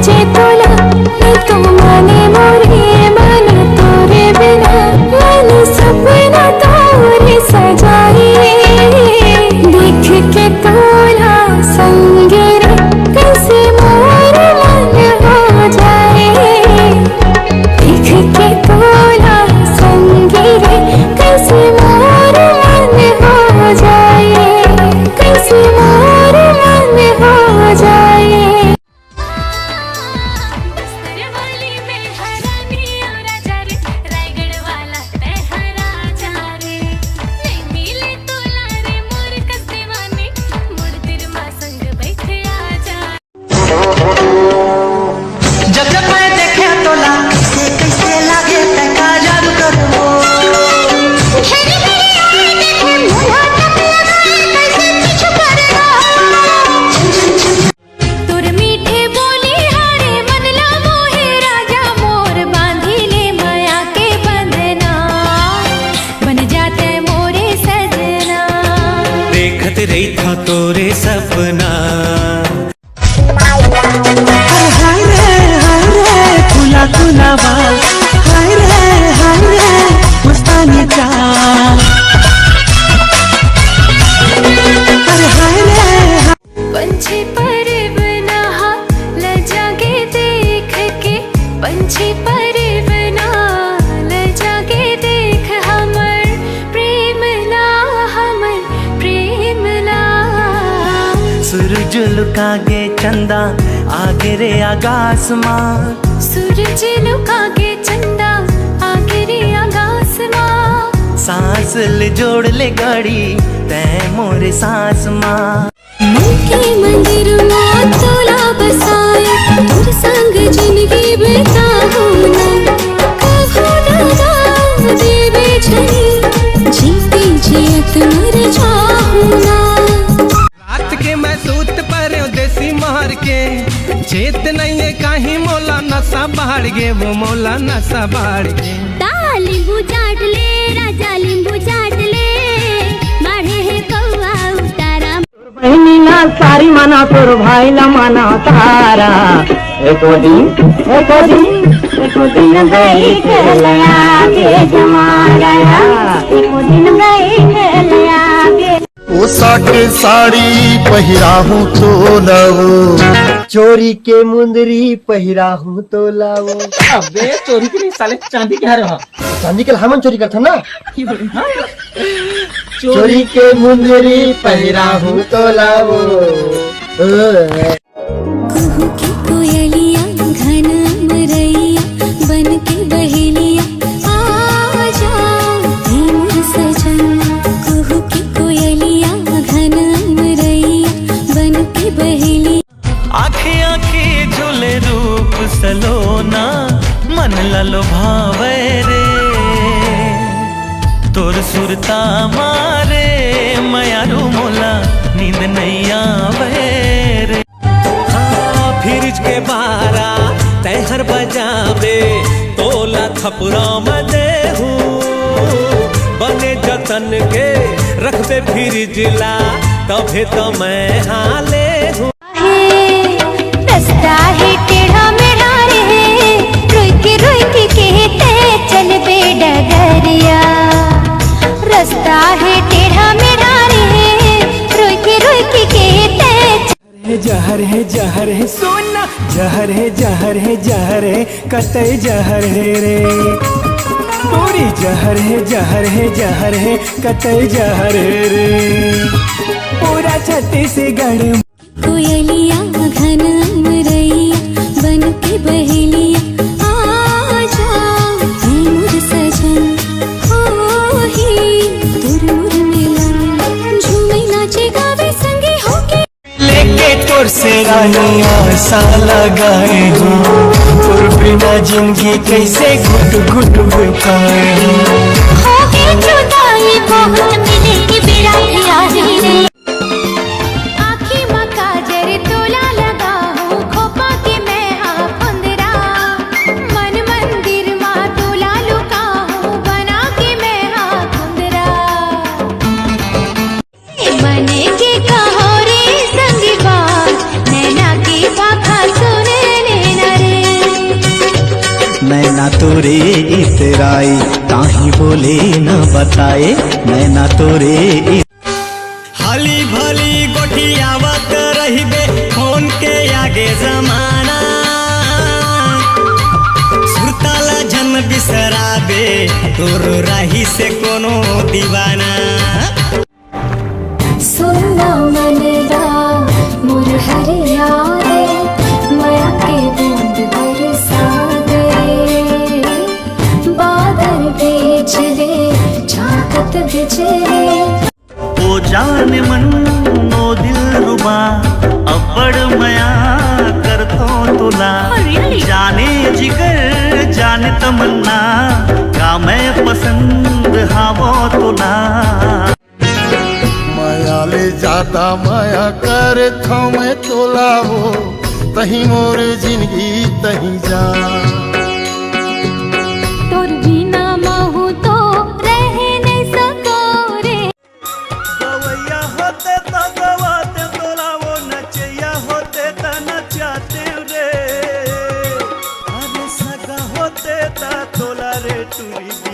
जे तोला तू माने मोरे मन तोरे बिना मन सपना तोरे सजाए देख के तोला संगे रे कैसे मोर मन हो जाए देख के तोला संगे रे कैसे मोर मन हो जाए कैसे मोर मन हो जाए। रही था तोरे सपना हाय रे खुला खुला बाल हाय रे मस्तानी चाल अरे हाय रे पंछी पर बना ल जागे देख के पंछी पर बना ल जागे देख हमर प्रेम ला सूरज लुकागे चंदा आगे रे आकाश माँ सूरज लुकागे चंदा आगे रे आकाश माँ सांस ले जोड़ ले गाड़ी तै मोरे सांस माँ मन के मंदिर में तोला बसाए तोर संग जिंदगी बिताऊं ना कभू ना देवे छनी जीती जियत मर जाऊं ना के मैं सूत पर देसी मार के चेत नहीं है कहीं मोला नशा बाढ़ गे वो मोला नशा बाढ़ गे लींबू चाट ले राजा लींबू चाट ले मारे है कौवा उतारा बहनी ना सारी माना तोर भाई ला माना तारा एको दिन गई खेलया के जमा गया एको दिन गई खेलया के उषा के साड़ी पहिराहूं तो लाओ चोरी के मुंदरी पहिराहूं तो लाओ। अबे चोरी के नहीं साले चांदी के रहा चांदी के हमन चोरी करते ना चोरी के मुंदरी पहिराहूं तो लाओ। कुहू की कोयलिया घन मरैया बन के बहेलिया आ जाओ हे मोर सजन कुहू की कोयलिया घन मरैया बन के बहेलिया आँखें आँखें झूले रूप सलोना मन ललो भावे रे तोर सुरता मारे मयारू मोला नींद नहीं आवे रे फ्रिज के बारा तैहर बजावे तोला खपुरा में देहूं बने जतन के रखबे फ्रिज ला तभे तो मैं हाले हूँ रास्ता है टेढ़ा मेढ़ा रे रुक कहते चल बे डगरिया रास्ता है टेढ़ा मेढ़ा रे रुक कहते जहर है सोना जहर है कतई जहर है रे पूरी जहर है कतई जहर है रे पूरा छत्तीसगढ़ कोयलिया घन मरैया बन के बहेलिया आ जाओ हे मोर सजन हो ही तोर मोर मिलन झूमे नाचे गावे संगे होके लेके तोर से रानी आशा लगाए हूँ तोर बिना जिंदगी कैसे घुट घुट बिताए होके जुदाई बहुत मिलेगी बिराई यारी रे आँखी माँ काजर तोला लगाऊं खोपा के मैं हाँ फुंदरा मन मंदिर माँ तोला लुकाऊं बना के मैं हाँ फुंदरा बने के कहो रे संगीबाज नैना की पाखा सुने नैना नैना तोरे इतराई ताही बोले न बताए नैना तोरे हली भली गोठियावत रहिबे फोन के आगे जमाना सुरताला जन बिसराबे तोर राही से कोनो दीवाना सुनना मनरा मोर हरिया रे माया के बूंद बरसा दे बादल बेच रे झांकत बिजरे ओ जान मन नो दिल रुबा अब्बड़ मया करतो तुला जाने जिगर जाने तमन्ना का मैं पसंद हावो तुला माया ले ज्यादा माया कर थो मैं तोला हो तही मोर जिंदगी तही जा तोर बिना महू तो रह नहीं सको रे गवैया होते तो गवाते तोला वो नचैया होते तो नचाते रे अरे सगा होते तो तोला रे टूरी